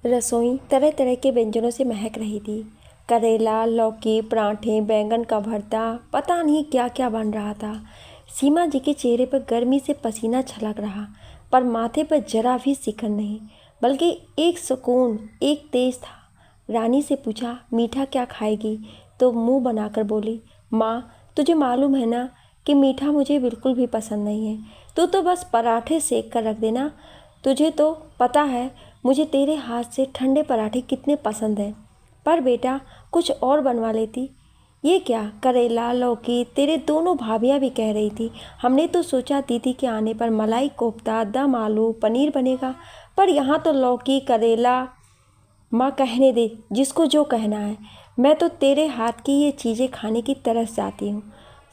रसोई तरह तरह के व्यंजनों से महक रही थी। करेला, लौकी, पराठे, बैंगन का भरता, पता नहीं क्या क्या बन रहा था। सीमा जी के चेहरे पर गर्मी से पसीना छलक रहा, पर माथे पर जरा भी सिकन नहीं, बल्कि एक सुकून, एक तेज था। रानी से पूछा, मीठा क्या खाएगी? तो मुंह बनाकर बोली, माँ, तुझे मालूम है ना कि मीठा मुझे बिल्कुल भी पसंद नहीं है। तू तो बस पराठे सेक कर रख देना। तुझे तो पता है मुझे तेरे हाथ से ठंडे पराठे कितने पसंद हैं। पर बेटा, कुछ और बनवा लेती। ये क्या, करेला, लौकी? तेरे दोनों भाभियाँ भी कह रही थी। हमने तो सोचा दीदी के आने पर मलाई कोफ्ता, दम आलू, पनीर बनेगा, पर यहाँ तो लौकी, करेला। माँ, कहने दे जिसको जो कहना है। मैं तो तेरे हाथ की ये चीज़ें खाने की तरस जाती हूँ।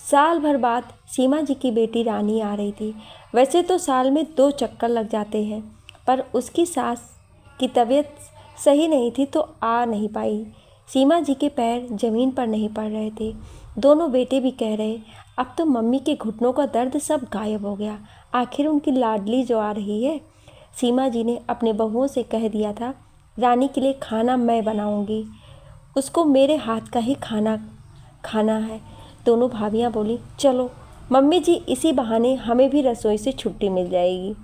साल भर बाद सीमा जी की बेटी रानी आ रही थी। वैसे तो साल में 2 चक्कर लग जाते हैं, पर उसकी सास की तबीयत सही नहीं थी तो आ नहीं पाई। सीमा जी के पैर जमीन पर नहीं पड़ रहे थे। दोनों बेटे भी कह रहे, अब तो मम्मी के घुटनों का दर्द सब गायब हो गया। आखिर उनकी लाडली जो आ रही है। सीमा जी ने अपने बहुओं से कह दिया था, रानी के लिए खाना मैं बनाऊंगी, उसको मेरे हाथ का ही खाना खाना है। दोनों भाभियां बोली, चलो मम्मी जी, इसी बहाने हमें भी रसोई से छुट्टी मिल जाएगी।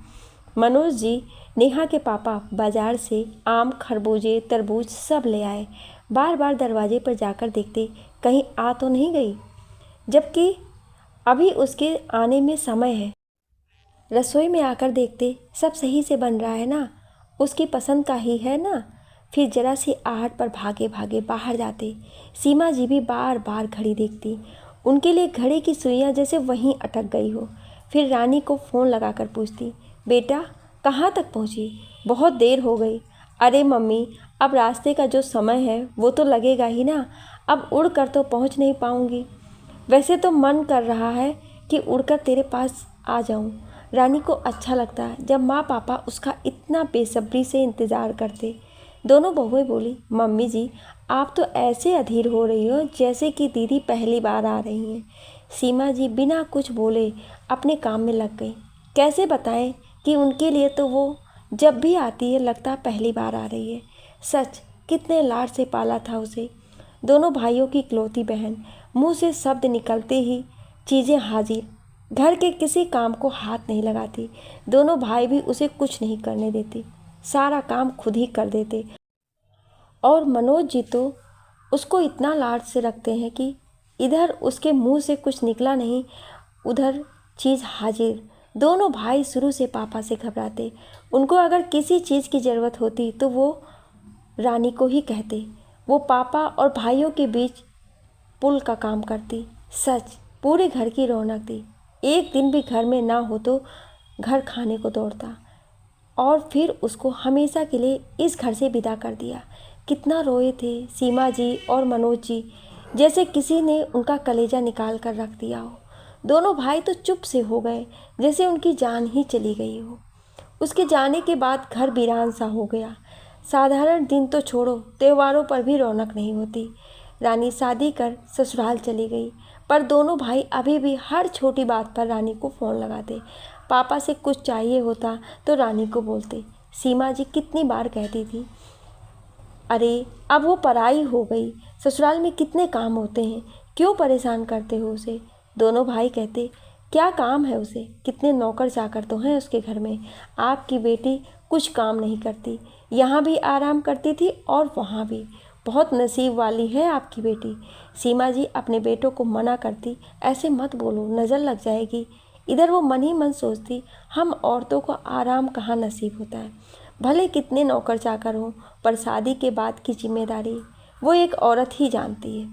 मनोज जी, नेहा के पापा, बाजार से आम, खरबूजे, तरबूज सब ले आए। बार बार दरवाजे पर जाकर देखते कहीं आ तो नहीं गई, जबकि अभी उसके आने में समय है। रसोई में आकर देखते सब सही से बन रहा है ना, उसकी पसंद का ही है ना। फिर जरा सी आहट पर भागे भागे बाहर जाते। सीमा जी भी बार बार घड़ी देखती, उनके लिए घड़ी की सुइयां जैसे वहीं अटक गई हो। फिर रानी को फ़ोन लगाकर पूछती, बेटा कहाँ तक पहुँची? बहुत देर हो गई। अरे मम्मी, अब रास्ते का जो समय है वो तो लगेगा ही ना, अब उड़ कर तो पहुँच नहीं पाऊँगी। वैसे तो मन कर रहा है कि उड़कर तेरे पास आ जाऊं। रानी को अच्छा लगता है जब माँ पापा उसका इतना बेसब्री से इंतज़ार करते। दोनों बहुएं बोली, मम्मी जी, आप तो ऐसे अधीर हो रही हो जैसे कि दीदी पहली बार आ रही हैं। सीमा जी बिना कुछ बोले अपने काम में लग गई। कैसे बताएं कि उनके लिए तो वो जब भी आती है लगता पहली बार आ रही है। सच, कितने लाड से पाला था उसे। दोनों भाइयों की इकलौती बहन, मुंह से शब्द निकलते ही चीज़ें हाजिर। घर के किसी काम को हाथ नहीं लगाती। दोनों भाई भी उसे कुछ नहीं करने देते, सारा काम खुद ही कर देते। और मनोज जी तो उसको इतना लाड से रखते हैं कि इधर उसके मुंह से कुछ निकला नहीं, उधर चीज़ हाजिर। दोनों भाई शुरू से पापा से घबराते। उनको अगर किसी चीज़ की ज़रूरत होती तो वो रानी को ही कहते। वो पापा और भाइयों के बीच पुल का काम करती। सच, पूरे घर की रौनक थी। एक दिन भी घर में ना हो तो घर खाने को दौड़ता, और फिर उसको हमेशा के लिए इस घर से विदा कर दिया। कितना रोए थे सीमा जी और मनोज जी, जैसे किसी ने उनका कलेजा निकाल कर रख दिया हो। दोनों भाई तो चुप से हो गए, जैसे उनकी जान ही चली गई हो। उसके जाने के बाद घर वीरान सा हो गया। साधारण दिन तो छोड़ो, त्योहारों पर भी रौनक नहीं होती। रानी शादी कर ससुराल चली गई, पर दोनों भाई अभी भी हर छोटी बात पर रानी को फ़ोन लगाते। पापा से कुछ चाहिए होता तो रानी को बोलते। सीमा जी कितनी बार कहती थी, अरे अब वो पराई हो गई, ससुराल में कितने काम होते हैं, क्यों परेशान करते हो उसे। दोनों भाई कहते, क्या काम है उसे, कितने नौकर चाकर तो हैं उसके घर में। आपकी बेटी कुछ काम नहीं करती, यहाँ भी आराम करती थी और वहाँ भी। बहुत नसीब वाली है आपकी बेटी। सीमा जी अपने बेटों को मना करती, ऐसे मत बोलो, नज़र लग जाएगी। इधर वो मन ही मन सोचती, हम औरतों को आराम कहाँ नसीब होता है। भले कितने नौकर चाकर हों, पर शादी के बाद की जिम्मेदारी वो एक औरत ही जानती है।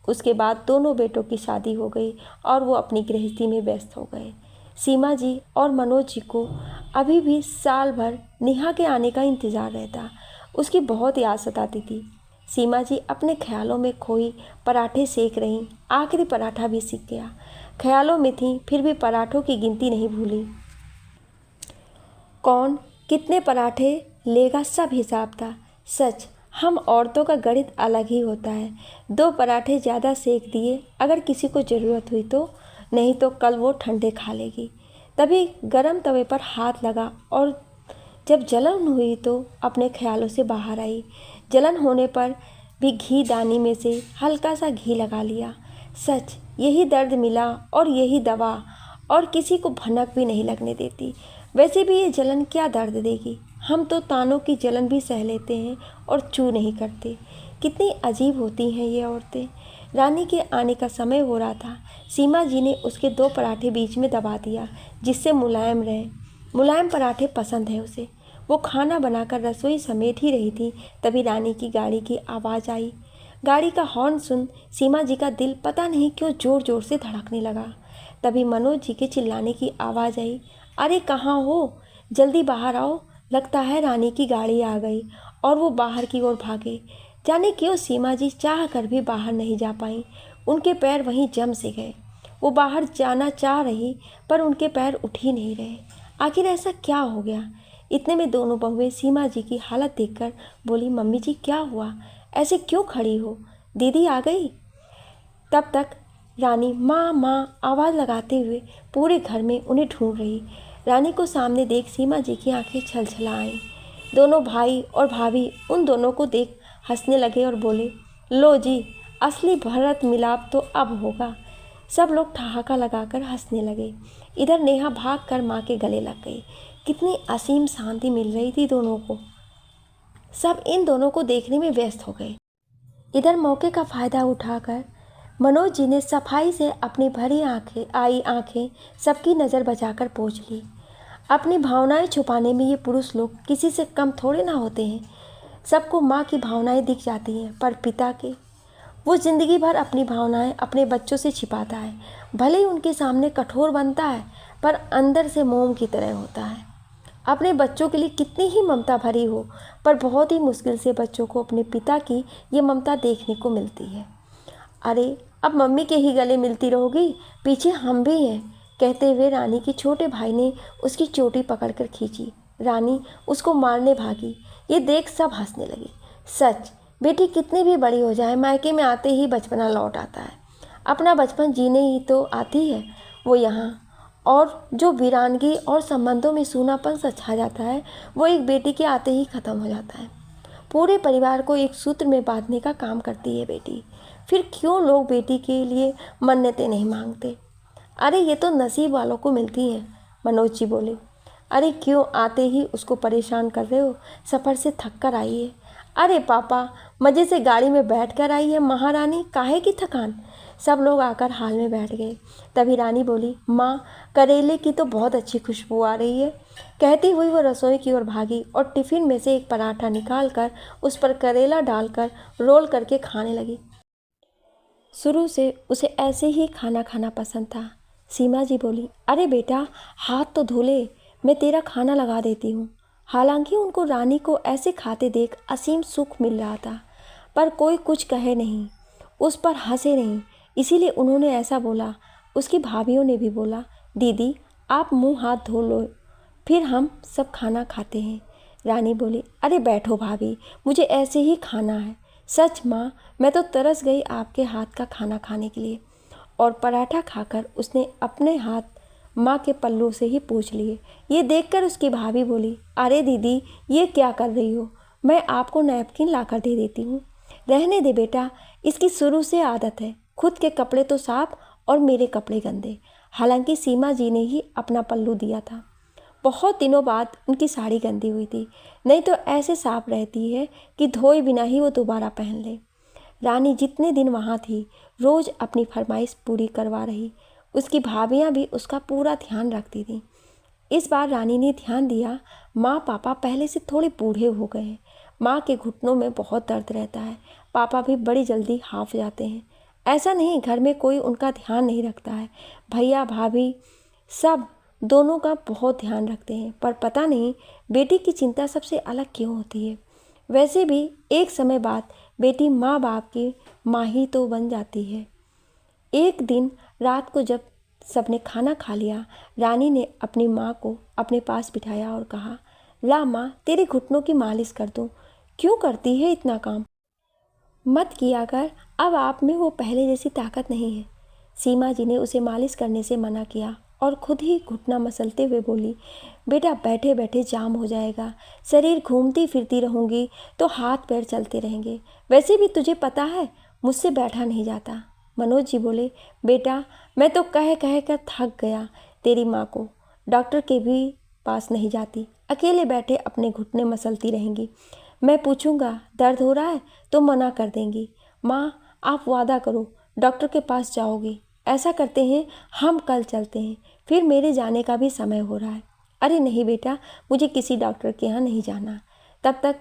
उसके बाद दोनों बेटों की शादी हो गई और वो अपनी गृहस्थी में व्यस्त हो गए। सीमा जी और मनोज जी को अभी भी साल भर नेहा के आने का इंतज़ार रहता। उसकी बहुत याद सताती थी। सीमा जी अपने ख्यालों में खोई पराठे सेक रहीं। आखिरी पराठा भी सीख गया। ख्यालों में थी, फिर भी पराठों की गिनती नहीं भूली। कौन कितने पराठे लेगा सब हिसाब था। सच, हम औरतों का गणित अलग ही होता है। 2 पराठे ज़्यादा सेक दिए अगर किसी को ज़रूरत हुई तो, नहीं तो कल वो ठंडे खा लेगी। तभी गरम तवे पर हाथ लगा और जब जलन हुई तो अपने ख्यालों से बाहर आई। जलन होने पर भी घी दानी में से हल्का सा घी लगा लिया। सच, यही दर्द मिला और यही दवा, और किसी को भनक भी नहीं लगने देती। वैसे भी ये जलन क्या दर्द देगी। हम तो तानों की जलन भी सह लेते हैं और चू नहीं करते। कितनी अजीब होती हैं ये औरतें। रानी के आने का समय हो रहा था। सीमा जी ने उसके 2 पराठे बीच में दबा दिया जिससे मुलायम रहे। मुलायम पराठे पसंद हैं उसे। वो खाना बनाकर रसोई समेट ही रही थी, तभी रानी की गाड़ी की आवाज़ आई। गाड़ी का हॉर्न सुन सीमा जी का दिल पता नहीं क्यों ज़ोर ज़ोर से धड़कने लगा। तभी मनोज जी के चिल्लाने की आवाज़ आई, अरे कहाँ हो, जल्दी बाहर आओ, लगता है रानी की गाड़ी आ गई। और वो बाहर की ओर भागे। जाने क्यों सीमा जी चाह कर भी बाहर नहीं जा पाई। उनके पैर वहीं जम से गए। वो बाहर जाना चाह रही पर उनके पैर उठ ही नहीं रहे। आखिर ऐसा क्या हो गया। इतने में दोनों बहुएं सीमा जी की हालत देखकर बोली, मम्मी जी क्या हुआ, ऐसे क्यों खड़ी हो, दीदी आ गई। तब तक रानी माँ माँ आवाज़ लगाते हुए पूरे घर में उन्हें ढूंढ रही। रानी को सामने देख सीमा जी की आंखें छलछला आईं। दोनों भाई और भाभी उन दोनों को देख हंसने लगे और बोले, लो जी, असली भरत मिलाप तो अब होगा। सब लोग ठहाका लगाकर हंसने लगे। इधर नेहा भागकर माँ के गले लग गई। कितनी असीम शांति मिल रही थी दोनों को। सब इन दोनों को देखने में व्यस्त हो गए। इधर मौके का फ़ायदा उठाकर मनोज जी ने सफाई से अपनी भरी आंखें सबकी नज़र बचाकर पोंछ ली। अपनी भावनाएं छुपाने में ये पुरुष लोग किसी से कम थोड़े ना होते हैं। सबको माँ की भावनाएं दिख जाती हैं, पर पिता के, वो ज़िंदगी भर अपनी भावनाएं अपने बच्चों से छिपाता है। भले ही उनके सामने कठोर बनता है, पर अंदर से मोम की तरह होता है। अपने बच्चों के लिए कितनी ही ममता भरी हो, पर बहुत ही मुश्किल से बच्चों को अपने पिता की ये ममता देखने को मिलती है। अरे अब मम्मी के ही गले मिलती रहोगी, पीछे हम भी हैं, कहते हुए रानी के छोटे भाई ने उसकी चोटी पकड़कर खींची। रानी उसको मारने भागी। ये देख सब हंसने लगे। सच, बेटी कितनी भी बड़ी हो जाए, मायके में आते ही बचपना लौट आता है। अपना बचपन जीने ही तो आती है वो यहाँ। और जो वीरानगी और संबंधों में सूनापन सा छा जाता है, वो एक बेटी के आते ही ख़त्म हो जाता है। पूरे परिवार को एक सूत्र में बांधने का काम करती है बेटी। फिर क्यों लोग बेटी के लिए मन्नतें नहीं मांगते। अरे ये तो नसीब वालों को मिलती हैं, मनोज जी बोले। अरे क्यों आते ही उसको परेशान कर रहे हो, सफ़र से थक कर आई है। अरे पापा, मज़े से गाड़ी में बैठ कर आई है महारानी, काहे की थकान। सब लोग आकर हाल में बैठ गए। तभी रानी बोली, माँ, करेले की तो बहुत अच्छी खुशबू आ रही है। कहती हुई वो रसोई की ओर भागी और टिफ़िन में से एक पराठा निकाल कर उस पर करेला डालकर रोल करके खाने लगी। शुरू से उसे ऐसे ही खाना खाना पसंद था। सीमा जी बोली, अरे बेटा, हाथ तो धो ले, मैं तेरा खाना लगा देती हूँ। हालांकि उनको रानी को ऐसे खाते देख असीम सुख मिल रहा था, पर कोई कुछ कहे नहीं, उस पर हंसे नहीं, इसीलिए उन्होंने ऐसा बोला। उसकी भाभीियों ने भी बोला, दीदी आप मुंह हाथ धो लो, फिर हम सब खाना खाते हैं। रानी बोली, अरे बैठो भाभी, मुझे ऐसे ही खाना है। सच माँ, मैं तो तरस गई आपके हाथ का खाना खाने के लिए। और पराठा खाकर उसने अपने हाथ माँ के पल्लू से ही पोंछ लिए। ये देखकर उसकी भाभी बोली, अरे दीदी ये क्या कर रही हो, मैं आपको नैपकिन लाकर दे देती हूँ। रहने दे बेटा, इसकी शुरू से आदत है, खुद के कपड़े तो साफ और मेरे कपड़े गंदे। हालांकि सीमा जी ने ही अपना पल्लू दिया था। बहुत दिनों बाद उनकी साड़ी गंदी हुई थी, नहीं तो ऐसे साफ रहती है कि धोए बिना ही वो दोबारा पहन ले। रानी जितने दिन वहाँ थी, रोज़ अपनी फरमाइश पूरी करवा रही। उसकी भाभियाँ भी उसका पूरा ध्यान रखती थीं। इस बार रानी ने ध्यान दिया, माँ पापा पहले से थोड़े बूढ़े हो गए हैं। माँ के घुटनों में बहुत दर्द रहता है। पापा भी बड़ी जल्दी हाफ जाते हैं। ऐसा नहीं घर में कोई उनका ध्यान नहीं रखता है। भैया भाभी सब दोनों का बहुत ध्यान रखते हैं, पर पता नहीं बेटी की चिंता सबसे अलग क्यों होती है। वैसे भी एक समय बाद बेटी माँ बाप की माँ ही तो बन जाती है। एक दिन रात को जब सबने खाना खा लिया, रानी ने अपनी माँ को अपने पास बिठाया और कहा, ला माँ, तेरे घुटनों की मालिश कर दूँ। क्यों करती है इतना काम, मत किया कर, अब आप में वो पहले जैसी ताकत नहीं है। सीमा जी ने उसे मालिश करने से मना किया और खुद ही घुटना मसलते हुए बोली, बेटा बैठे बैठे जाम हो जाएगा, शरीर घूमती फिरती रहूँगी तो हाथ पैर चलते रहेंगे, वैसे भी तुझे पता है मुझसे बैठा नहीं जाता। मनोज जी बोले, बेटा मैं तो कह कह कर थक गया, तेरी माँ को डॉक्टर के भी पास नहीं जाती, अकेले बैठे अपने घुटने मसलती रहेंगी। मैं पूछूंगा दर्द हो रहा है तो मना कर देंगी। माँ आप वादा करो डॉक्टर के पास जाओगी। ऐसा करते हैं हम कल चलते हैं, फिर मेरे जाने का भी समय हो रहा है। अरे नहीं बेटा, मुझे किसी डॉक्टर के यहाँ नहीं जाना। तब तक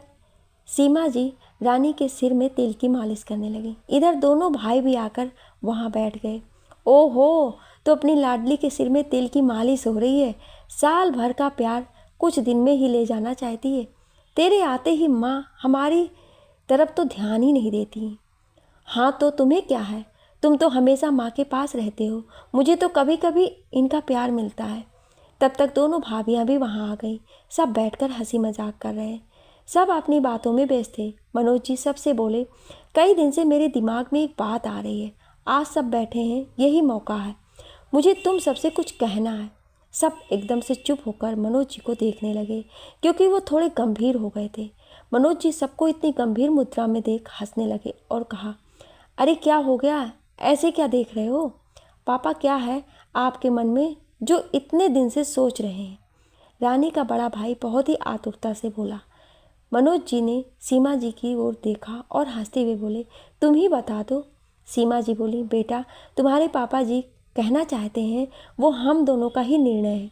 सीमा जी रानी के सिर में तेल की मालिश करने लगी। इधर दोनों भाई भी आकर वहाँ बैठ गए। ओहो, तो अपनी लाडली के सिर में तेल की मालिश हो रही है। साल भर का प्यार कुछ दिन में ही ले जाना चाहती है। तेरे आते ही माँ हमारी तरफ तो ध्यान ही नहीं देती। हाँ तो तुम्हें क्या है, तुम तो हमेशा माँ के पास रहते हो, मुझे तो कभी कभी इनका प्यार मिलता है। तब तक दोनों भाभियाँ भी वहाँ आ गई। सब बैठकर हंसी मजाक कर रहे हैं। सब अपनी बातों में व्यस्त थे। मनोज जी सबसे बोले, कई दिन से मेरे दिमाग में एक बात आ रही है, आज सब बैठे हैं, यही मौका है, मुझे तुम सबसे कुछ कहना है। सब एकदम से चुप होकर मनोज जी को देखने लगे, क्योंकि वो थोड़े गंभीर हो गए थे। मनोज जी सबको इतनी गंभीर मुद्रा में देख हंसने लगे और कहा, अरे क्या हो गया, ऐसे क्या देख रहे हो? पापा क्या है आपके मन में जो इतने दिन से सोच रहे हैं? रानी का बड़ा भाई बहुत ही आतुरता से बोला। मनोज जी ने सीमा जी की ओर देखा और हंसते हुए बोले, तुम ही बता दो। सीमा जी बोली, बेटा तुम्हारे पापा जी कहना चाहते हैं वो हम दोनों का ही निर्णय है।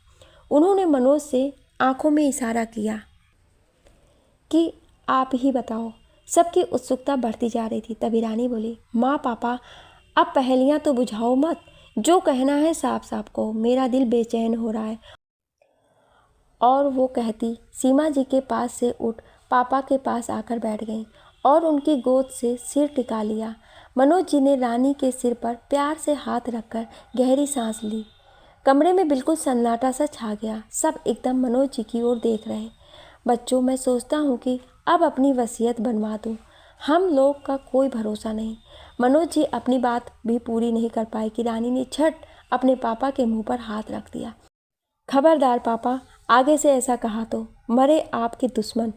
उन्होंने मनोज से आंखों में इशारा किया कि आप ही बताओ। सबकी उत्सुकता बढ़ती जा रही थी। तभी रानी बोली, माँ पापा अब पहेलियाँ तो बुझाओ मत, जो कहना है साफ साफ कहो, मेरा दिल बेचैन हो रहा है। और वो कहती सीमा जी के पास से उठ पापा के पास आकर बैठ गई और उनकी गोद से सिर टिका लिया। मनोज जी ने रानी के सिर पर प्यार से हाथ रखकर गहरी सांस ली। कमरे में बिल्कुल सन्नाटा सा छा गया। सब एकदम मनोज जी की ओर देख रहे। बच्चों, मैं सोचता हूँ कि अब अपनी वसीयत बनवा दूँ। हम लोग का कोई भरोसा नहीं। मनोज जी अपनी बात भी पूरी नहीं कर पाए कि रानी ने झट अपने पापा के मुंह पर हाथ रख दिया। खबरदार पापा, आगे से ऐसा कहा तो मरे आपके दुश्मन।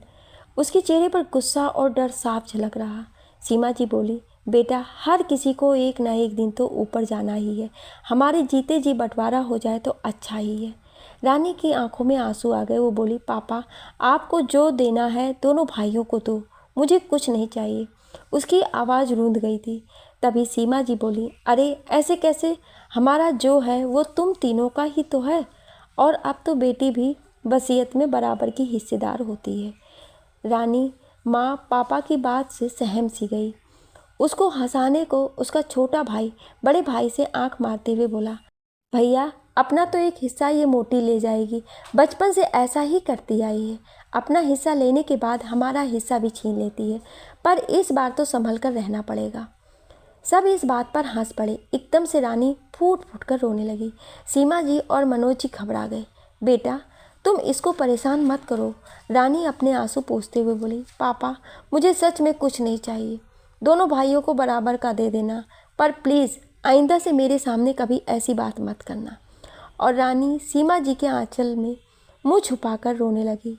उसके चेहरे पर गुस्सा और डर साफ झलक रहा। सीमा जी बोली, बेटा हर किसी को एक ना एक दिन तो ऊपर जाना ही है, हमारे जीते जी बंटवारा हो जाए तो अच्छा ही है। रानी की आंखों में आंसू आ गए। वो बोली, पापा आपको जो देना है दोनों भाइयों को दो, मुझे कुछ नहीं चाहिए। उसकी आवाज़ रूंध गई थी। तभी सीमा जी बोली, अरे ऐसे कैसे, हमारा जो है वो तुम तीनों का ही तो है, और अब तो बेटी भी वसीयत में बराबर की हिस्सेदार होती है। रानी माँ पापा की बात से सहम सी गई। उसको हंसाने को उसका छोटा भाई बड़े भाई से आंख मारते हुए बोला, भैया अपना तो एक हिस्सा ये मोटी ले जाएगी, बचपन से ऐसा ही करती आई है, अपना हिस्सा लेने के बाद हमारा हिस्सा भी छीन लेती है, पर इस बार तो संभल कर रहना पड़ेगा। सब इस बात पर हंस पड़े। एकदम से रानी फूट फूट कर रोने लगी। सीमा जी और मनोज जी घबरा गए। बेटा तुम इसको परेशान मत करो, रानी अपने आंसू पोंछते हुए बोली, पापा मुझे सच में कुछ नहीं चाहिए, दोनों भाइयों को बराबर का दे देना, पर प्लीज़ आइंदा से मेरे सामने कभी ऐसी बात मत करना। और रानी सीमा जी के आंचल में मुंह छुपाकर रोने लगी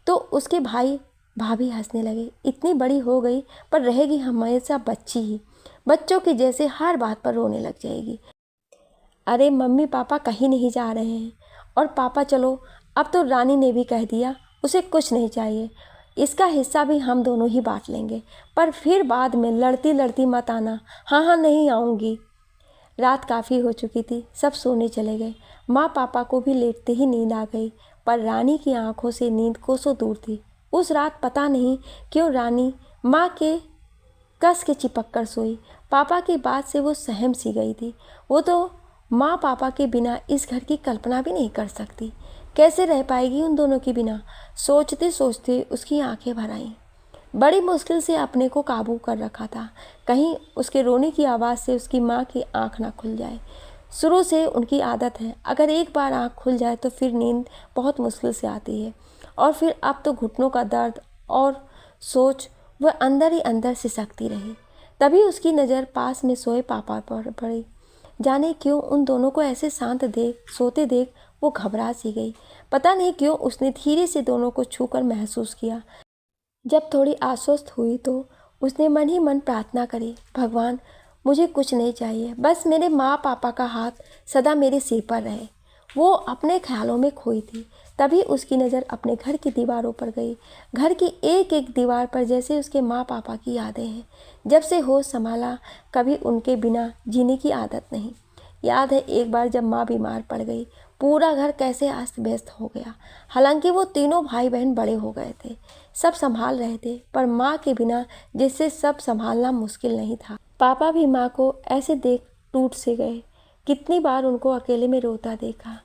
तो उसके भाई भाभी हंसने लगे। इतनी बड़ी हो गई पर रहेगी हमेशा बच्ची ही, बच्चों की जैसे हर बात पर रोने लग जाएगी। अरे मम्मी पापा कहीं नहीं जा रहे हैं, और पापा चलो, अब तो रानी ने भी कह दिया उसे कुछ नहीं चाहिए, इसका हिस्सा भी हम दोनों ही बांट लेंगे, पर फिर बाद में लड़ती लड़ती मत आना। हाँ हाँ नहीं आऊँगी। रात काफ़ी हो चुकी थी। सब सोने चले गए। माँ पापा को भी लेटते ही नींद आ गई, पर रानी की आंखों से नींद कोसों दूर थी। उस रात पता नहीं क्यों रानी माँ के कस के चिपक कर सोई। पापा की बात से वो सहम सी गई थी। वो तो माँ पापा के बिना इस घर की कल्पना भी नहीं कर सकती। कैसे रह पाएगी उन दोनों के बिना? सोचते सोचते उसकी आंखें भर आईं। बड़ी मुश्किल से अपने को काबू कर रखा था, कहीं उसके रोने की आवाज़ से उसकी माँ की आंख ना खुल जाए। शुरू से उनकी आदत है, अगर एक बार आंख खुल जाए तो फिर नींद बहुत मुश्किल से आती है। और फिर अब तो घुटनों का दर्द और सोच वह अंदर ही अंदर सिसकती रही। तभी उसकी नज़र पास में सोए पापा पर पड़ी। जाने क्यों उन दोनों को ऐसे शांत देख सोते देख वो घबरा सी गई। पता नहीं क्यों उसने धीरे से दोनों को छूकर महसूस किया। जब थोड़ी आश्वस्त हुई तो उसने मन ही मन प्रार्थना करी, भगवान मुझे कुछ नहीं चाहिए, बस मेरे माँ पापा का हाथ सदा मेरे सिर पर रहे। वो अपने ख्यालों में खोई थी। तभी उसकी नज़र अपने घर की दीवारों पर गई। घर की एक एक दीवार पर जैसे उसके माँ पापा की यादें हैं। जब से होश संभाला कभी उनके बिना जीने की आदत नहीं। याद है एक बार जब माँ बीमार पड़ गई, पूरा घर कैसे अस्त व्यस्त हो गया। हालांकि वो तीनों भाई बहन बड़े हो गए थे, सब संभाल रहे थे, पर माँ के बिना जिससे सब संभालना मुश्किल नहीं था। पापा भी माँ को ऐसे देख टूट से गए। कितनी बार उनको अकेले में रोता देखा।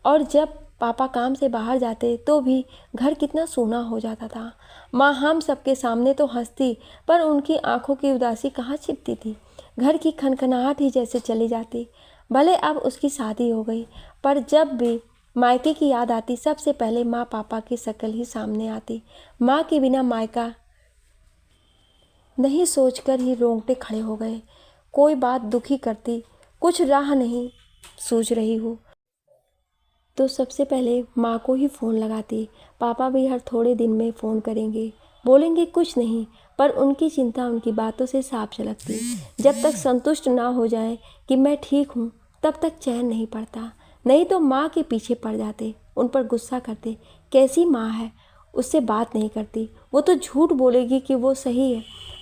और जब पापा काम से बाहर जाते तो भी घर कितना सूना हो जाता था। माँ हम सबके सामने तो हंसती, पर उनकी आंखों की उदासी कहाँ छिपती थी। घर की खनखनाहट ही जैसे चली जाती। भले अब उसकी शादी हो गई, पर जब भी मायके की याद आती सबसे पहले माँ पापा की शक्ल ही सामने आती। माँ के बिना मायका नहीं सोचकर ही रोंगटे खड़े हो गए। कोई बात दुखी करती, कुछ राह नहीं सूझ रही हो तो सबसे पहले माँ को ही फ़ोन लगाती। पापा भी हर थोड़े दिन में फ़ोन करेंगे, बोलेंगे कुछ नहीं, पर उनकी चिंता उनकी बातों से साफ झलकती। जब तक संतुष्ट ना हो जाए कि मैं ठीक हूँ तब तक चैन नहीं पड़ता। नहीं तो माँ के पीछे पड़ जाते, उन पर गुस्सा करते। कैसी माँ है, उससे बात नहीं करती, वो तो झूठ बोलेगी कि वो सही है,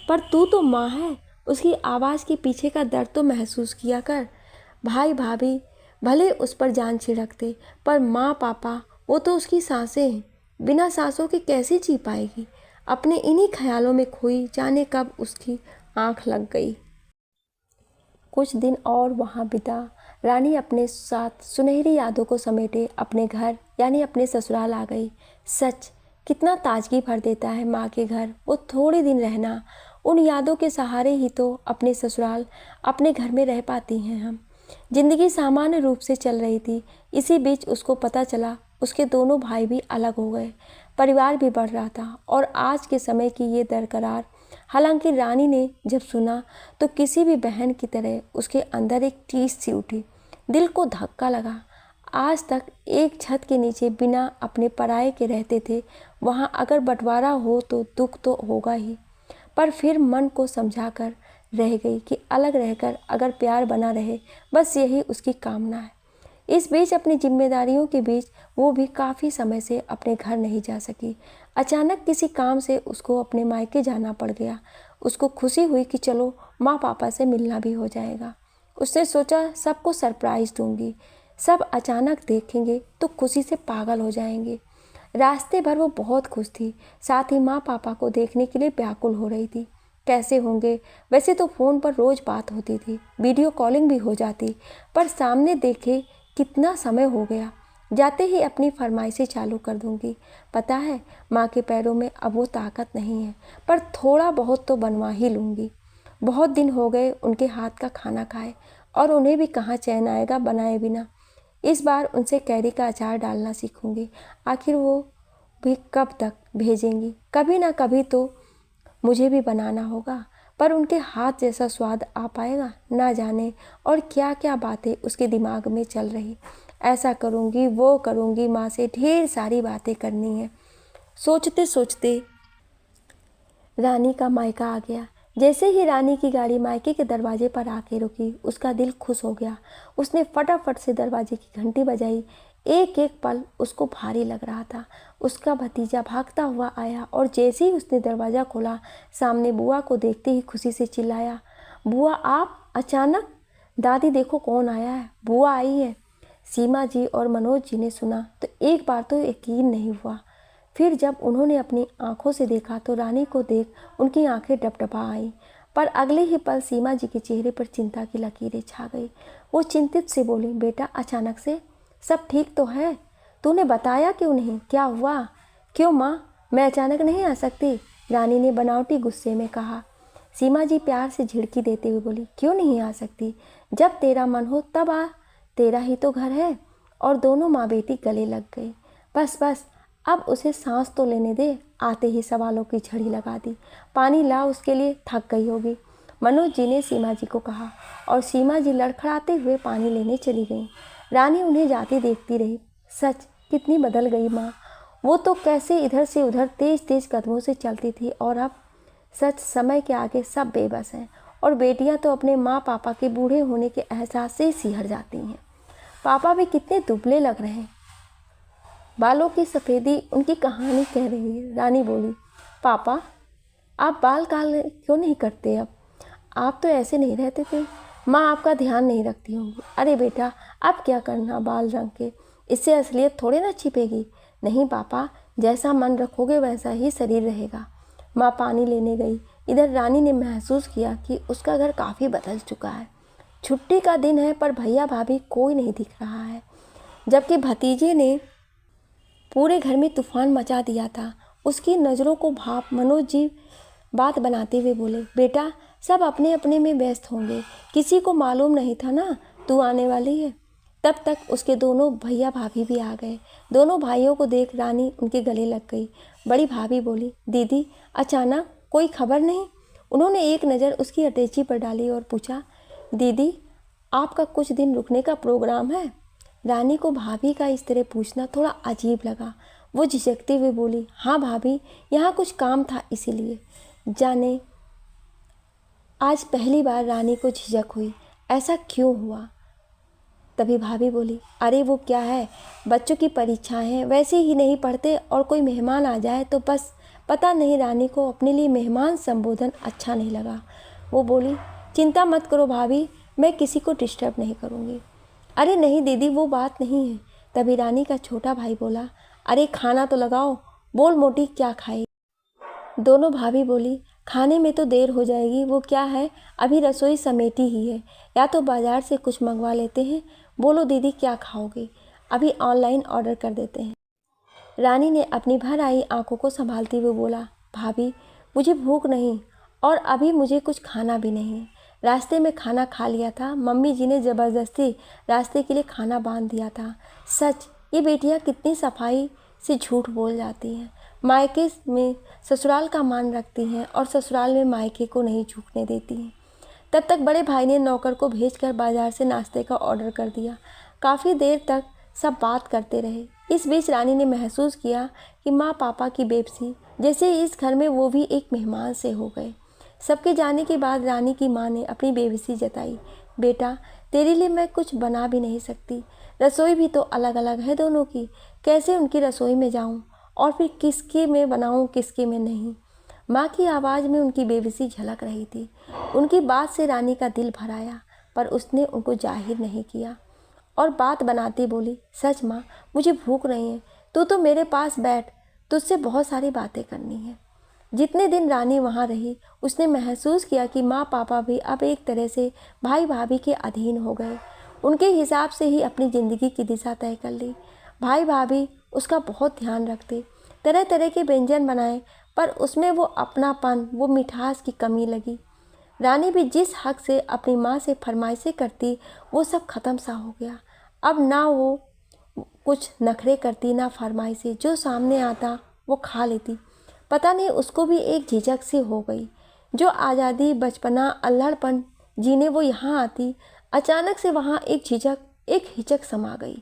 पर तू तो माँ है, उसकी आवाज़ के पीछे का दर्द तो महसूस किया कर। भाई भाभी भले उस पर जान छिड़कते, पर माँ पापा वो तो उसकी सांसें हैं, बिना सांसों के कैसे जी पाएगी। अपने इन्हीं ख्यालों में खोई, जाने कब उसकी आंख लग गई। कुछ दिन और वहाँ बिता। रानी अपने साथ सुनहरी यादों को समेटे अपने घर यानी अपने ससुराल आ गई। सच कितना ताजगी भर देता है माँ के घर वो थोड़े दिन रहना। उन यादों के सहारे ही तो अपने ससुराल अपने घर में रह पाती हैं हम। जिंदगी सामान्य रूप से चल रही थी। इसी बीच उसको पता चला उसके दोनों भाई भी अलग हो गए। परिवार भी बढ़ रहा था और आज के समय की ये दरकरार। हालांकि रानी ने जब सुना तो किसी भी बहन की तरह उसके अंदर एक टीस सी उठी। दिल को धक्का लगा। आज तक एक छत के नीचे बिना अपने पराये के रहते थे, वहाँ अगर बंटवारा हो तो दुख तो होगा ही, पर फिर मन को समझाकर रह गई कि अलग रहकर अगर प्यार बना रहे, बस यही उसकी कामना है। इस बीच अपनी जिम्मेदारियों के बीच वो भी काफ़ी समय से अपने घर नहीं जा सकी। अचानक किसी काम से उसको अपने मायके जाना पड़ गया। उसको खुशी हुई कि चलो माँ पापा से मिलना भी हो जाएगा। उसने सोचा सबको सरप्राइज़ दूंगी, सब अचानक देखेंगे तो खुशी से पागल हो जाएंगे। रास्ते भर वो बहुत खुश थी, साथ ही माँ पापा को देखने के लिए व्याकुल हो रही थी। कैसे होंगे? वैसे तो फ़ोन पर रोज़ बात होती थी, वीडियो कॉलिंग भी हो जाती, पर सामने देखे कितना समय हो गया। जाते ही अपनी फरमाइशें चालू कर दूंगी। पता है माँ के पैरों में अब वो ताकत नहीं है, पर थोड़ा बहुत तो बनवा ही लूँगी। बहुत दिन हो गए उनके हाथ का खाना खाए, और उन्हें भी कहाँ चैन आएगा बनाए बिना। इस बार उनसे कैरी का अचार डालना सीखूंगी। आखिर वो भी कब तक भेजेंगी? कभी ना कभी तो मुझे भी बनाना होगा, पर उनके हाथ जैसा स्वाद आ पाएगा ना जाने। और क्या क्या बातें उसके दिमाग में चल रही। ऐसा करूँगी, वो करूँगी, माँ से ढेर सारी बातें करनी है। सोचते सोचते रानी का मायका आ गया। जैसे ही रानी की गाड़ी मायके के दरवाजे पर आके रुकी, उसका दिल खुश हो गया। उसने फटाफट से दरवाजे की घंटी बजाई। एक एक पल उसको भारी लग रहा था। उसका भतीजा भागता हुआ आया और जैसे ही उसने दरवाज़ा खोला, सामने बुआ को देखते ही खुशी से चिल्लाया, बुआ आप अचानक? दादी देखो कौन आया है, बुआ आई है। सीमा जी और मनोज जी ने सुना तो एक बार तो यकीन नहीं हुआ। फिर जब उन्होंने अपनी आंखों से देखा तो रानी को देख उनकी आंखें डबडबा आईं। पर अगले ही पल सीमा जी के चेहरे पर चिंता की लकीरें छा गई। वो चिंतित से बोली, बेटा अचानक से? सब ठीक तो है? तूने बताया क्यों नहीं? क्या हुआ? क्यों माँ, मैं अचानक नहीं आ सकती? रानी ने बनावटी गुस्से में कहा। सीमा जी प्यार से झिड़की देते हुए बोली, क्यों नहीं आ सकती? जब तेरा मन हो तब आ, तेरा ही तो घर है। और दोनों माँ बेटी गले लग गई। बस बस अब उसे सांस तो लेने दे। आते ही सवालों की झड़ी लगा दी। पानी ला उसके लिए, थक गई होगी। मनोज जी ने सीमा जी को कहा और सीमा जी लड़खड़ाते हुए पानी लेने चली गईं। रानी उन्हें जाती देखती रही। सच कितनी बदल गई माँ। वो तो कैसे इधर से उधर तेज तेज कदमों से चलती थी और अब सच समय के आगे सब बेबस हैं और बेटियां तो अपने माँ पापा के बूढ़े होने के एहसास से ही सिहर जाती हैं। पापा भी कितने दुबले लग रहे हैं। बालों की सफ़ेदी उनकी कहानी कह रही है। रानी बोली, पापा आप बाल काल क्यों नहीं करते अब? आप तो ऐसे नहीं रहते थे। माँ आपका ध्यान नहीं रखती होंगी। अरे बेटा अब क्या करना बाल रंग के, इससे असलियत थोड़े ना छिपेगी। नहीं पापा, जैसा मन रखोगे वैसा ही शरीर रहेगा। माँ पानी लेने गई। इधर रानी ने महसूस किया कि उसका घर काफ़ी बदल चुका है। छुट्टी का दिन है पर भैया भाभी कोई नहीं दिख रहा है, जबकि भतीजे ने पूरे घर में तूफान मचा दिया था। उसकी नज़रों को भाप मनोज जी बात बनाते हुए बोले, बेटा सब अपने अपने में व्यस्त होंगे, किसी को मालूम नहीं था ना तू आने वाली है। तब तक उसके दोनों भैया भाभी भी आ गए। दोनों भाइयों को देख रानी उनके गले लग गई। बड़ी भाभी बोली, दीदी अचानक कोई खबर नहीं? उन्होंने एक नज़र उसकी अटैची पर डाली और पूछा, दीदी आपका कुछ दिन रुकने का प्रोग्राम है? रानी को भाभी का इस तरह पूछना थोड़ा अजीब लगा। वो झिझकते हुए बोली, हाँ भाभी, यहाँ कुछ काम था इसीलिए। जाने आज पहली बार रानी को झिझक हुई। ऐसा क्यों हुआ? तभी भाभी बोली, अरे वो क्या है, बच्चों की परीक्षाएं हैं, वैसे ही नहीं पढ़ते और कोई मेहमान आ जाए तो बस। पता नहीं रानी को अपने लिए मेहमान संबोधन अच्छा नहीं लगा। वो बोली, चिंता मत करो भाभी, मैं किसी को डिस्टर्ब नहीं करूँगी। अरे नहीं दीदी वो बात नहीं है। तभी रानी का छोटा भाई बोला, अरे खाना तो लगाओ, बोल मोटी क्या खाई? दोनों भाभी बोली, खाने में तो देर हो जाएगी। वो क्या है, अभी रसोई समेटी ही है, या तो बाज़ार से कुछ मंगवा लेते हैं। बोलो दीदी क्या खाओगे? अभी ऑनलाइन ऑर्डर कर देते हैं। रानी ने अपनी भर आई आंखों को संभालते हुए बोला, भाभी मुझे भूख नहीं और अभी मुझे कुछ खाना भी नहीं है। रास्ते में खाना खा लिया था, मम्मी जी ने ज़बरदस्ती रास्ते के लिए खाना बांध दिया था। सच ये बेटियां कितनी सफाई से झूठ बोल जाती हैं। मायके में ससुराल का मान रखती हैं और ससुराल में मायके को नहीं झुकने देती हैं। तब तक बड़े भाई ने नौकर को भेजकर बाजार से नाश्ते का ऑर्डर कर दिया। काफ़ी देर तक सब बात करते रहे। इस बीच रानी ने महसूस किया कि माँ पापा की बेबसी, जैसे इस घर में वो भी एक मेहमान से हो गए। सबके जाने के बाद रानी की माँ ने अपनी बेबसी जताई, बेटा तेरे लिए मैं कुछ बना भी नहीं सकती, रसोई भी तो अलग अलग है दोनों की, कैसे उनकी रसोई में जाऊँ और फिर किसके में बनाऊँ किसके में नहीं। माँ की आवाज़ में उनकी बेबसी झलक रही थी। उनकी बात से रानी का दिल भर आया, पर उसने उनको जाहिर नहीं किया और बात बनाती बोली, सच माँ मुझे भूख नहीं है, तू तो मेरे पास बैठ, तुझसे बहुत सारी बातें करनी है। जितने दिन रानी वहाँ रही उसने महसूस किया कि माँ पापा भी अब एक तरह से भाई भाभी के अधीन हो गए। उनके हिसाब से ही अपनी ज़िंदगी की दिशा तय कर ली। भाई भाभी उसका बहुत ध्यान रखते, तरह तरह के व्यंजन बनाए, पर उसमें वो अपनापन, वो मिठास की कमी लगी। रानी भी जिस हक से अपनी माँ से फरमाइशें करती वो सब ख़त्म सा हो गया। अब ना वो कुछ नखरे करती ना फरमाइशें, जो सामने आता वो खा लेती। पता नहीं उसको भी एक झिझक सी हो गई। जो आज़ादी, बचपना, अल्हड़पन जीने वो यहाँ आती, अचानक से वहाँ एक झिझक, एक हिचक समा गई।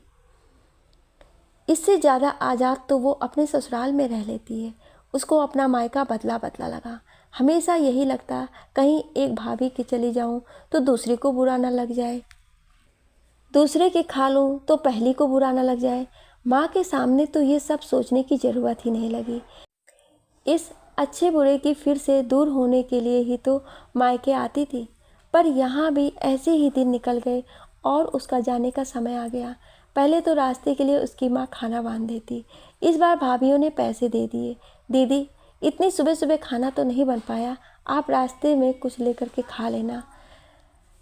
इससे ज़्यादा आज़ाद तो वो अपने ससुराल में रह लेती है। उसको अपना मायका बदला बदला लगा। हमेशा यही लगता, कहीं एक भाभी के चली जाऊं तो दूसरी को बुरा ना लग जाए, दूसरे के खा लूं तो पहली को बुरा ना लग जाए। माँ के सामने तो ये सब सोचने की ज़रूरत ही नहीं लगी। इस अच्छे बुरे की फिर से दूर होने के लिए ही तो मायके आती थी। पर यहाँ भी ऐसे ही दिन निकल गए और उसका जाने का समय आ गया। पहले तो रास्ते के लिए उसकी माँ खाना बांध देती, इस बार भाभीियों ने पैसे दे दिए। दीदी इतनी सुबह सुबह खाना तो नहीं बन पाया, आप रास्ते में कुछ लेकर के खा लेना।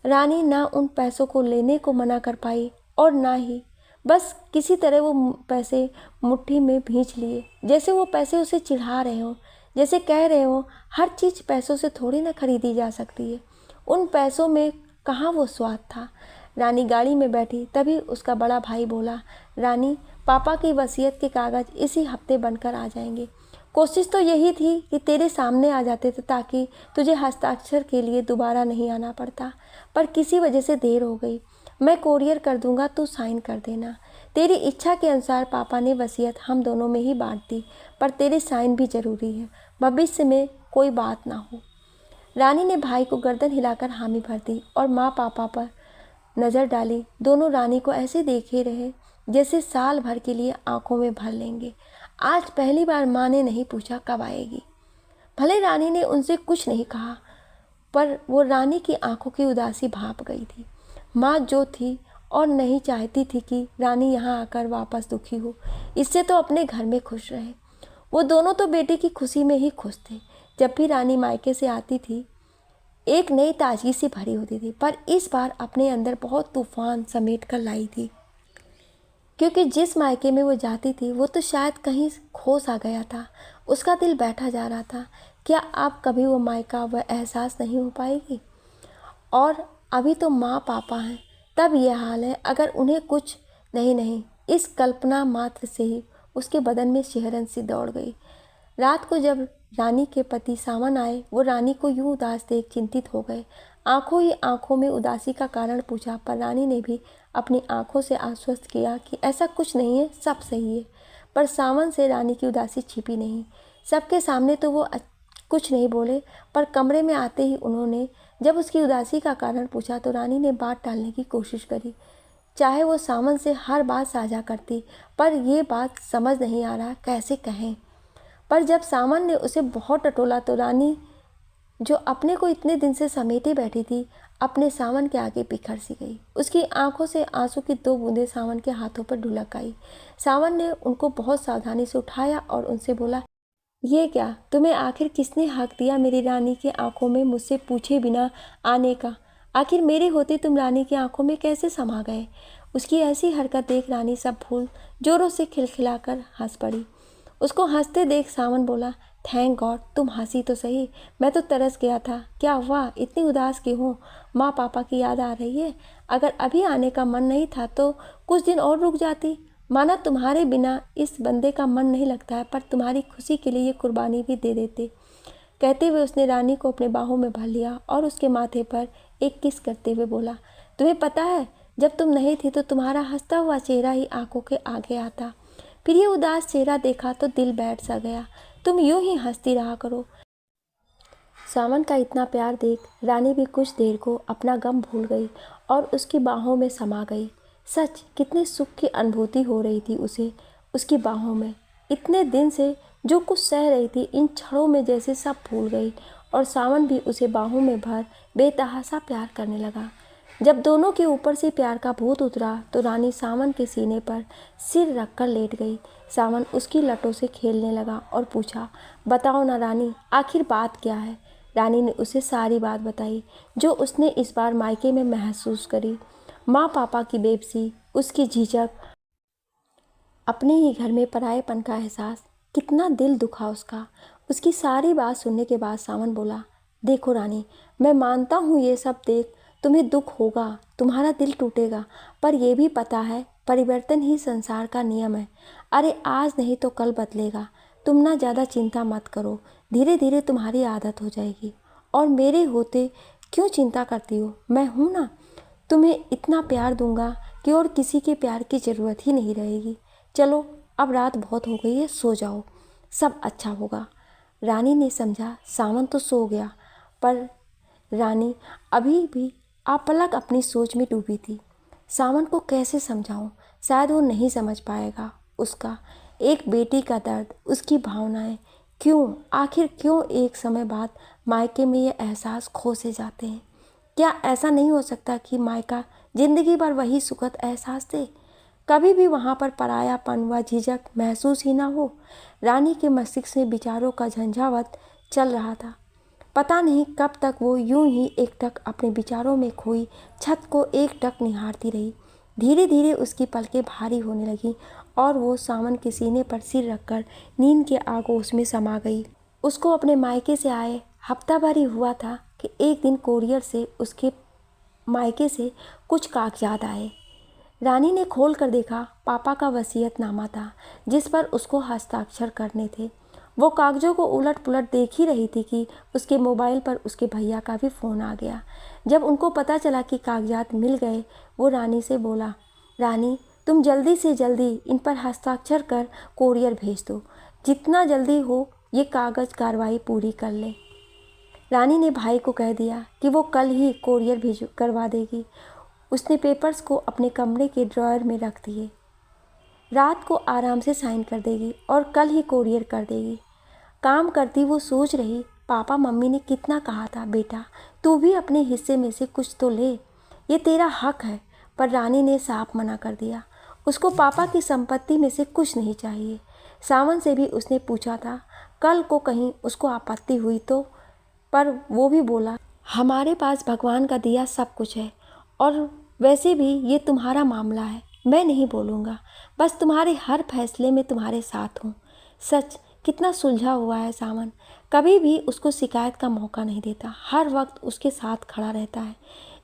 रानी ना उन पैसों को लेने को मना कर पाई और ना ही बस किसी तरह वो पैसे मुट्ठी में भींच लिए, जैसे वो पैसे उसे चिढ़ा रहे हों, जैसे कह रहे हों हर चीज़ पैसों से थोड़ी ना खरीदी जा सकती है। उन पैसों में कहाँ वो स्वाद था। रानी गाड़ी में बैठी, तभी उसका बड़ा भाई बोला, रानी पापा की वसीयत के कागज़ इसी हफ्ते बनकर आ जाएंगे। कोशिश तो यही थी कि तेरे सामने आ जाते थे ताकि तुझे हस्ताक्षर के लिए दोबारा नहीं आना पड़ता, पर किसी वजह से देर हो गई। मैं कोरियर कर दूंगा, तू साइन कर देना। तेरी इच्छा के अनुसार पापा ने वसीयत हम दोनों में ही बांट दी, पर तेरे साइन भी ज़रूरी है, भविष्य में कोई बात ना हो। रानी ने भाई को गर्दन हिलाकर हामी भर दी और माँ पापा पर नज़र डाली। दोनों रानी को ऐसे देखे रहे जैसे साल भर के लिए आंखों में भर लेंगे। आज पहली बार माँ ने नहीं पूछा कब आएगी। भले रानी ने उनसे कुछ नहीं कहा, पर वो रानी की आंखों की उदासी भाप गई थी। माँ जो थी और नहीं चाहती थी कि रानी यहाँ आकर वापस दुखी हो, इससे तो अपने घर में खुश रहे। वो दोनों तो बेटे की खुशी में ही खुश थे। जब भी रानी मायके से आती थी एक नई ताजगी से भरी होती थी, पर इस बार अपने अंदर बहुत तूफान समेट कर लाई थी, क्योंकि जिस मायके में वो जाती थी वो तो शायद कहीं खो सा गया था। उसका दिल बैठा जा रहा था। क्या अब कभी वो मायका वह एहसास नहीं हो पाएगी? और अभी तो माँ पापा हैं, तब यह हाल है। अगर उन्हें कुछ नहीं, इस कल्पना मात्र से ही उसके बदन में सिहरन सी दौड़ गई। रात को जब रानी के पति सावन आए, वो रानी को यूं उदास देख चिंतित हो गए। आंखों ही आंखों में उदासी का कारण पूछा, पर रानी ने भी अपनी आंखों से आश्वस्त किया कि ऐसा कुछ नहीं है, सब सही है। पर सावन से रानी की उदासी छिपी नहीं। सबके सामने तो वो कुछ नहीं बोले, पर कमरे में आते ही उन्होंने जब उसकी उदासी का कारण पूछा तो रानी ने बात टालने की कोशिश करी। चाहे वो सावन से हर बात साझा करती, पर ये बात समझ नहीं आ रहा कैसे कहें। पर जब सावन ने उसे बहुत टटोला तो रानी, जो अपने को इतने दिन से समेटे बैठी थी, अपने सावन के आगे बिखर सी गई। उसकी आंखों से आंसू की 2 बूंदें सावन के हाथों पर ढुलक आई। सावन ने उनको बहुत सावधानी से उठाया और उनसे बोला, ये क्या, तुम्हें आखिर किसने हक दिया मेरी रानी की आंखों में मुझसे पूछे बिना आने का? आखिर मेरे होते तुम रानी की आंखों में कैसे समा गए? उसकी ऐसी हरकत देख रानी सब भूल जोरों से खिलखिलाकर हंस पड़ी। उसको हंसते देख सावन बोला, थैंक गॉड, तुम हंसी तो सही, मैं तो तरस गया था। क्या हुआ, इतनी उदास क्यों हो? माँ पापा की याद आ रही है? अगर अभी आने का मन नहीं था तो कुछ दिन और रुक जाती। माना तुम्हारे बिना इस बंदे का मन नहीं लगता है, पर तुम्हारी खुशी के लिए ये कुर्बानी भी दे देते। कहते हुए उसने रानी को अपने बाहों में भर लिया और उसके माथे पर एक किस करते हुए बोला, तुम्हें पता है, जब तुम नहीं थी तो तुम्हारा हंसता हुआ चेहरा ही आंखों के आगे आता। फिर ये उदास चेहरा देखा तो दिल बैठ सा गया। तुम यूं ही हंसती रहा करो। सावन का इतना प्यार देख रानी भी कुछ देर को अपना गम भूल गई और उसकी बाहों में समा गई। सच, कितने सुख की अनुभूति हो रही थी उसे उसकी बाहों में। इतने दिन से जो कुछ सह रही थी, इन क्षणों में जैसे सब भूल गई और सावन भी उसे बाहों में भर बेतहासा प्यार करने लगा। जब दोनों के ऊपर से प्यार का भूत उतरा तो रानी सावन के सीने पर सिर रखकर लेट गई। सावन उसकी लटों से खेलने लगा और पूछा, बताओ ना रानी, आखिर बात क्या है? रानी ने उसे सारी बात बताई जो उसने इस बार मायके में महसूस करी। माँ पापा की बेबसी, उसकी झिझक, अपने ही घर में परायेपन का एहसास, कितना दिल दुखा उसका। उसकी सारी बात सुनने के बाद सावन बोला, देखो रानी, मैं मानता हूँ ये सब देख तुम्हें दुख होगा, तुम्हारा दिल टूटेगा, पर यह भी पता है परिवर्तन ही संसार का नियम है। अरे आज नहीं तो कल बदलेगा। तुम ना ज़्यादा चिंता मत करो, धीरे धीरे तुम्हारी आदत हो जाएगी। और मेरे होते क्यों चिंता करती हो? मैं हूँ ना, तुम्हें इतना प्यार दूंगा कि और किसी के प्यार की ज़रूरत ही नहीं रहेगी। चलो अब रात बहुत हो गई है, सो जाओ, सब अच्छा होगा। रानी ने समझा सावन तो सो गया, पर रानी अभी भी अपलक अपनी सोच में डूबी थी। सावन को कैसे समझाऊं? शायद वो नहीं समझ पाएगा। उसका एक बेटी का दर्द, उसकी भावनाएं, क्यों, आखिर क्यों एक समय बाद मायके में ये एहसास खो से जाते हैं? क्या ऐसा नहीं हो सकता कि मायका जिंदगी भर वही सुखद एहसास दे, कभी भी वहाँ पर परायापन व झिझक महसूस ही ना हो? रानी के मस्तिष्क में विचारों का झंझावात चल रहा था। पता नहीं कब तक वो यूं ही एकटक अपने विचारों में खोई छत को एकटक निहारती रही। धीरे धीरे उसकी पलकें भारी होने लगी और वो सावन के सीने पर सिर रखकर नींद के आगोश में समा गई। उसको अपने मायके से आए हफ्ता भर ही हुआ था कि एक दिन कोरियर से उसके मायके से कुछ कागजात आए। रानी ने खोल कर देखा, पापा का वसीयतनामा था जिस पर उसको हस्ताक्षर करने थे। वो कागज़ों को उलट पुलट देख ही रही थी कि उसके मोबाइल पर उसके भैया का भी फ़ोन आ गया। जब उनको पता चला कि कागजात मिल गए, वो रानी से बोला, रानी तुम जल्दी से जल्दी इन पर हस्ताक्षर कर कोरियर भेज दो। जितना जल्दी हो ये कागज़ कार्रवाई पूरी कर ले। रानी ने भाई को कह दिया कि वो कल ही कोरियर भेज करवा देगी। उसने पेपर्स को अपने कमरे के ड्रॉयर में रख दिए। रात को आराम से साइन कर देगी और कल ही कोरियर कर देगी। काम करती वो सोच रही, पापा मम्मी ने कितना कहा था, बेटा तू भी अपने हिस्से में से कुछ तो ले, ये तेरा हक है। पर रानी ने साफ मना कर दिया। उसको पापा की संपत्ति में से कुछ नहीं चाहिए। सावन से भी उसने पूछा था, कल को कहीं उसको आपत्ति हुई तो, पर वो भी बोला, हमारे पास भगवान का दिया सब कुछ है और वैसे भी ये तुम्हारा मामला है, मैं नहीं बोलूँगा। बस तुम्हारे हर फैसले में तुम्हारे साथ हूँ। सच कितना सुलझा हुआ है सावन, कभी भी उसको शिकायत का मौका नहीं देता, हर वक्त उसके साथ खड़ा रहता है।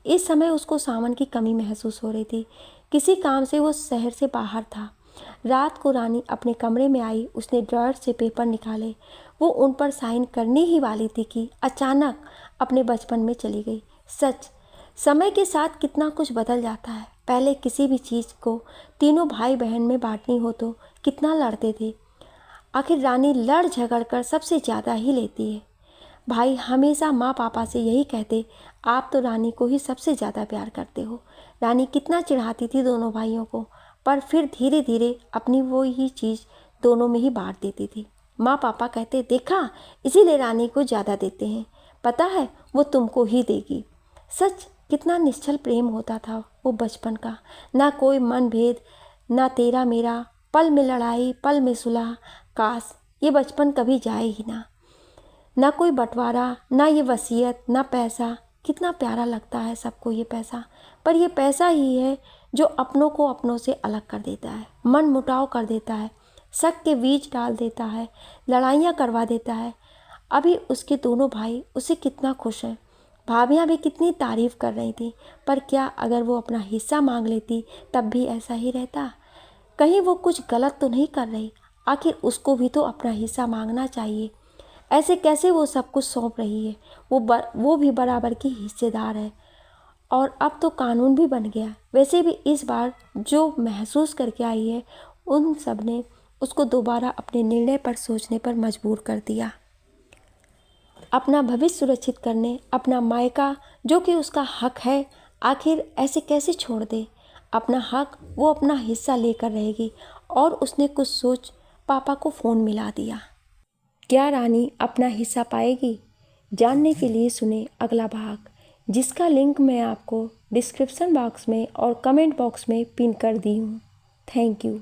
इस समय उसको सावन की कमी महसूस हो रही थी। किसी काम से वो शहर से बाहर था। रात को रानी अपने कमरे में आई। उसने ड्रॉयर से पेपर निकाले। वो उन पर साइन करने ही वाली थी कि अचानक अपने बचपन में चली गई। सच, समय के साथ कितना कुछ बदल जाता है। पहले किसी भी चीज़ को तीनों भाई बहन में बांटनी हो तो कितना लड़ते थे। आखिर रानी लड़ झगड़ कर सबसे ज़्यादा ही लेती है। भाई हमेशा माँ पापा से यही कहते, आप तो रानी को ही सबसे ज़्यादा प्यार करते हो। रानी कितना चिढ़ाती थी दोनों भाइयों को, पर फिर धीरे धीरे अपनी वो ही चीज़ दोनों में ही बांट देती थी। माँ पापा कहते, देखा इसीलिए रानी को ज़्यादा देते हैं, पता है वो तुमको ही देगी। सच, कितना निश्चल प्रेम होता था वो बचपन का। ना कोई मन भेद, ना तेरा मेरा, पल में लड़ाई पल में सुलह। काश ये बचपन कभी जाए ही ना कोई बंटवारा, ना ये वसीयत, ना पैसा। कितना प्यारा लगता है सबको ये पैसा, पर ये पैसा ही है जो अपनों को अपनों से अलग कर देता है, मन मुटाव कर देता है, शक के बीज डाल देता है, लड़ाइयाँ करवा देता है। अभी उसके दोनों भाई उससे कितना खुश हैं। भाभियाँ भी कितनी तारीफ़ कर रही थी, पर क्या अगर वो अपना हिस्सा मांग लेती तब भी ऐसा ही रहता? कहीं वो कुछ गलत तो नहीं कर रही? आखिर उसको भी तो अपना हिस्सा मांगना चाहिए। ऐसे कैसे वो सब कुछ सौंप रही है? वो भी बराबर की हिस्सेदार है। और अब तो कानून भी बन गया। वैसे भी इस बार जो महसूस करके आई है, उन सब ने उसको दोबारा अपने निर्णय पर सोचने पर मजबूर कर दिया। अपना भविष्य सुरक्षित करने, अपना मायका जो कि उसका हक है, आखिर ऐसे कैसे छोड़ दे? अपना हक वो अपना हिस्सा लेकर रहेगी। और उसने कुछ सोच पापा को फ़ोन मिला दिया। क्या रानी अपना हिस्सा पाएगी? जानने के लिए सुने अगला भाग, जिसका लिंक मैं आपको डिस्क्रिप्शन बॉक्स में और कमेंट बॉक्स में पिन कर दी हूँ। Thank you.